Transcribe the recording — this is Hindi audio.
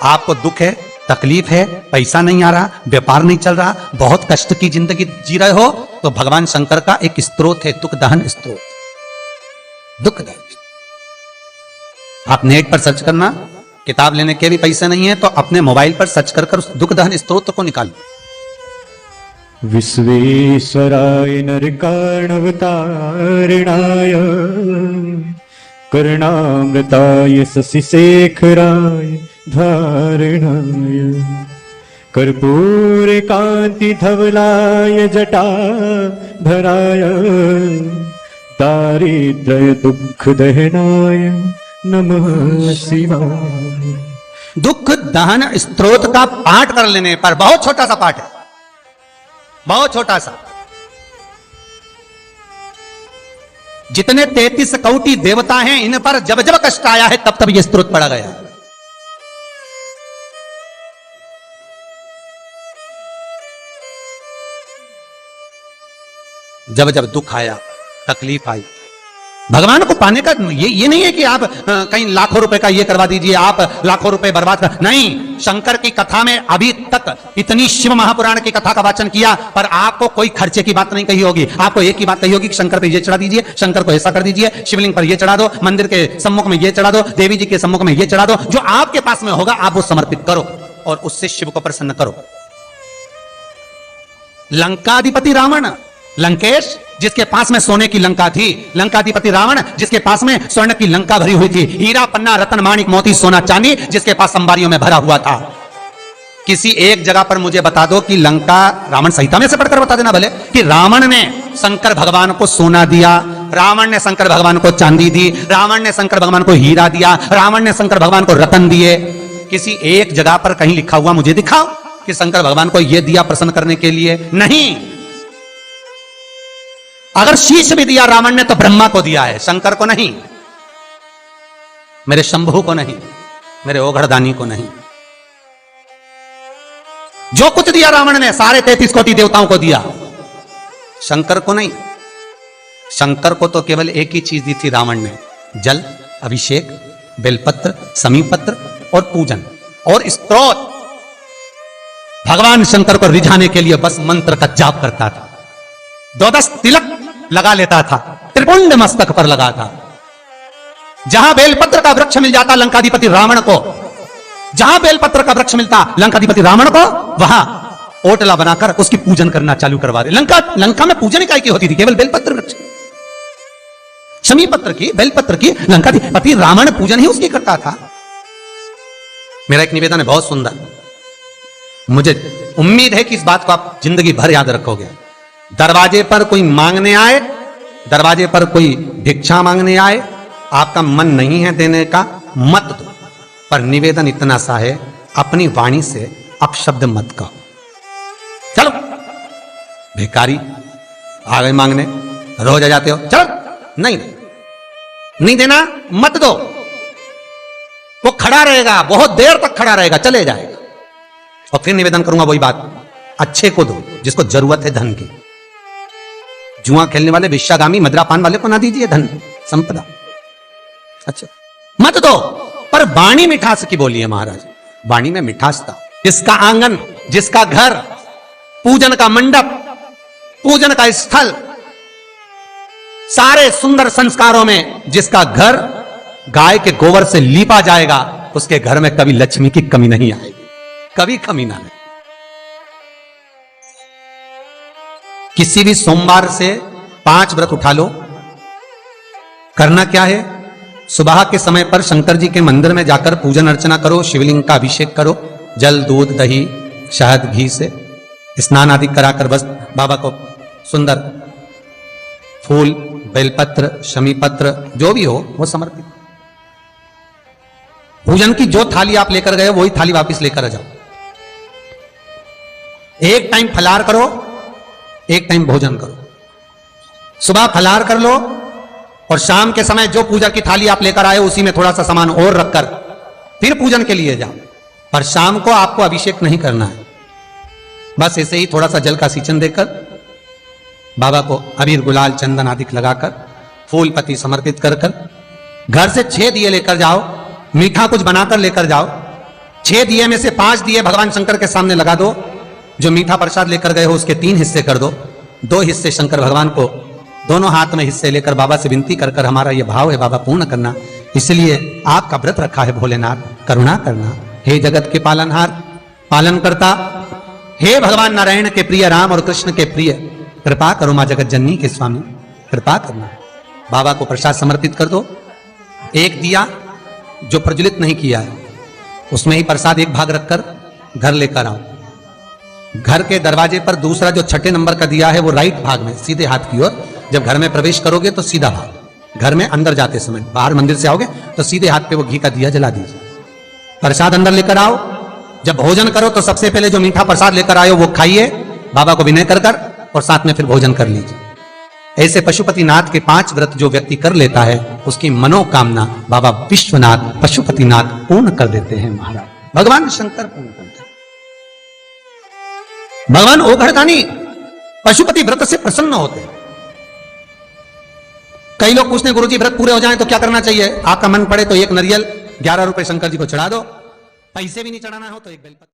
आपको दुख है, तकलीफ है, पैसा नहीं आ रहा, व्यापार नहीं चल रहा, बहुत कष्ट की जिंदगी जी रहे हो, तो भगवान शंकर का एक स्त्रोत है, दुख दहन स्त्रोत। दुख दहन। आप नेट पर सर्च करना, किताब लेने के भी पैसे नहीं है तो अपने मोबाइल पर सर्च कर उस दुख दहन स्त्रोत को निकालो। विश्वेश्वराय नरकार्णवतारिणाय कर्णामृताय शशिशेखराय धारिणाय कर्पूर कांति धवलाय जटाधराय दारिद्र्य दुख दहनाय नमः शिवाय। दुख दहन स्त्रोत का पाठ कर लेने पर, बहुत छोटा सा पाठ है, बहुत छोटा सा, जितने 33 कौटी देवता हैं इन पर जब जब कष्ट आया है तब तब यह स्त्रोत पढ़ा गया। जब जब दुख आया, तकलीफ आई, भगवान को पाने का ये नहीं है कि आप कहीं लाखों रुपए का ये करवा दीजिए, आप लाखों रुपए बर्बाद कर, नहीं। शंकर की कथा में अभी तक इतनी शिव महापुराण की कथा का वाचन किया पर आपको कोई खर्चे की बात नहीं कही होगी। आपको एक ही बात कही होगी कि शंकर पे ये चढ़ा दीजिए, शंकर को ऐसा कर दीजिए, शिवलिंग पर ये चढ़ा दो, मंदिर के सम्मुख में ये चढ़ा दो, देवी जी के सम्मुख में ये चढ़ा दो, जो आपके पास में होगा आप वो समर्पित करो और उससे शिव को प्रसन्न करो। लंकाधिपति रावण, लंकेश जिसके पास में सोने की लंका थी, लंकाधिपति रावण जिसके पास में स्वर्ण की लंका भरी हुई थी, हीरा पन्ना रतन माणिक मोती सोना चांदी जिसके पास अंबारियों में भरा हुआ था। किसी एक जगह पर मुझे बता दो कि लंका, रावण संहिता में से पढ़कर बता देना भले, कि रावण ने शंकर भगवान को सोना दिया, रावण ने शंकर भगवान को चांदी दी, रावण ने शंकर भगवान को हीरा दिया, रावण ने शंकर भगवान को रतन दिए। किसी एक जगह पर कहीं लिखा हुआ मुझे दिखाओ कि शंकर भगवान को यह दिया प्रसन्न करने के लिए? नहीं। अगर शीश भी दिया रावण ने तो ब्रह्मा को दिया है, शंकर को नहीं, मेरे शंभू को नहीं, मेरे ओघड़दानी को नहीं। जो कुछ दिया रावण ने सारे 33 कोटि देवताओं को दिया, शंकर को नहीं। शंकर को तो केवल एक ही चीज दी थी रावण ने, जल, अभिषेक, बेलपत्र, समीपत्र और पूजन और स्तोत्र। भगवान शंकर को रिझाने के लिए बस मंत्र का जाप करता था, 12 तिलक लगा लेता था, त्रिपुंड मस्तक पर लगा था। जहां बेलपत्र का वृक्ष मिल जाता लंकाधिपति रावण को, जहां बेलपत्र का वृक्ष मिलता लंकाधिपति रावण को, वहां ओटला बनाकर उसकी पूजन करना चालू करवा दे। लंका में पूजन इकाई की होती थी केवल बेलपत्र वृक्ष, शमीपत्र की, बेलपत्र की। लंकाधिपति रावण पूजन ही उसकी करता था। मेरा एक निवेदन है बहुत सुंदर, मुझे उम्मीद है कि इस बात को आप जिंदगी भर याद रखोगे। दरवाजे पर कोई मांगने आए, दरवाजे पर कोई भिक्षा मांगने आए, आपका मन नहीं है देने का, मत दो। पर निवेदन इतना सा है, अपनी वाणी से अपशब्द मत कहो। चलो भिखारी आ गए मांगने, रोज आ जाते हो, चलो नहीं देना, मत दो। वो खड़ा रहेगा, बहुत देर तक खड़ा रहेगा, चले जाएगा। और फिर निवेदन करूंगा वही बात, अच्छे को दो जिसको जरूरत है धन की। जुआ खेलने वाले, विश्वागामी, मदरापान वाले को ना दीजिए धन संपदा। अच्छा मत दो, पर वाणी मिठास की बोलिए महाराज, वाणी में मिठास था। जिसका आंगन, जिसका घर, पूजन का मंडप, पूजन का स्थल, सारे सुंदर संस्कारों में जिसका घर गाय के गोबर से लीपा जाएगा, उसके घर में कभी लक्ष्मी की कमी नहीं आएगी, कभी कमी ना आए। किसी भी सोमवार से 5 व्रत उठा लो। करना क्या है? सुबह के समय पर शंकर जी के मंदिर में जाकर पूजन अर्चना करो, शिवलिंग का अभिषेक करो, जल, दूध, दही, शहद, घी से स्नान आदि कराकर बस बाबा को सुंदर फूल, बेलपत्र, शमीपत्र जो भी हो वो समर्पित। पूजन की जो थाली आप लेकर गए वही थाली वापस लेकर आ जाओ। एक टाइम फलाहार करो, एक टाइम भोजन करो। सुबह फलाहार कर लो और शाम के समय जो पूजा की थाली आप लेकर आए उसी में थोड़ा सा सामान और रखकर फिर पूजन के लिए जाओ। पर शाम को आपको अभिषेक नहीं करना है, बस ऐसे ही थोड़ा सा जल का सिंचन देकर बाबा को अबीर, गुलाल, चंदन आदि लगाकर फूल पत्ती समर्पित कर घर से 6 दिए लेकर जाओ, मीठा कुछ बनाकर लेकर जाओ। 6 दिए में से 5 दिए भगवान शंकर के सामने लगा दो। जो मीठा प्रसाद लेकर गए हो उसके 3 हिस्से कर दो। 2 हिस्से शंकर भगवान को दोनों हाथ में हिस्से लेकर बाबा से विनती कर कर हमारा ये भाव है बाबा पूर्ण करना, इसलिए आपका व्रत रखा है भोलेनाथ, करुणा करना। हे जगत के पालनहार, पालन करता, हे भगवान नारायण के प्रिय, राम और कृष्ण के प्रिय, कृपा करो मां जगत जननी के स्वामी, कृपा करना। बाबा को प्रसाद समर्पित कर दो। एक दिया जो प्रज्वलित नहीं किया है उसमें ही प्रसाद एक भाग रखकर घर लेकर आओ। घर के दरवाजे पर दूसरा जो 6 नंबर का दिया है वो राइट भाग में सीधे हाथ की ओर, जब घर में प्रवेश करोगे तो सीधा भाग, घर में अंदर जाते समय, बाहर मंदिर से आओगे तो सीधे हाथ पे वो घी का दिया जला दीजिए। प्रसाद अंदर लेकर आओ। जब भोजन करो तो सबसे पहले जो मीठा प्रसाद लेकर आए हो वो खाइए, बाबा को विनय कर कर, और साथ में फिर भोजन कर लीजिए। ऐसे पशुपतिनाथ के 5 व्रत जो व्यक्ति कर लेता है उसकी मनोकामना बाबा विश्वनाथ पशुपतिनाथ पूर्ण कर देते हैं महाराज। भगवान शंकर पूर्ण करते हैं। भगवान ओघड़दानी पशुपति व्रत से प्रसन्न होते हैं। कई लोग पूछते हैं गुरुजी व्रत पूरे हो जाएं तो क्या करना चाहिए? आपका मन पड़े तो 1 नरियल 11 रुपए शंकर जी को चढ़ा दो, पैसे भी नहीं चढ़ाना हो तो 1 बेलपत्र।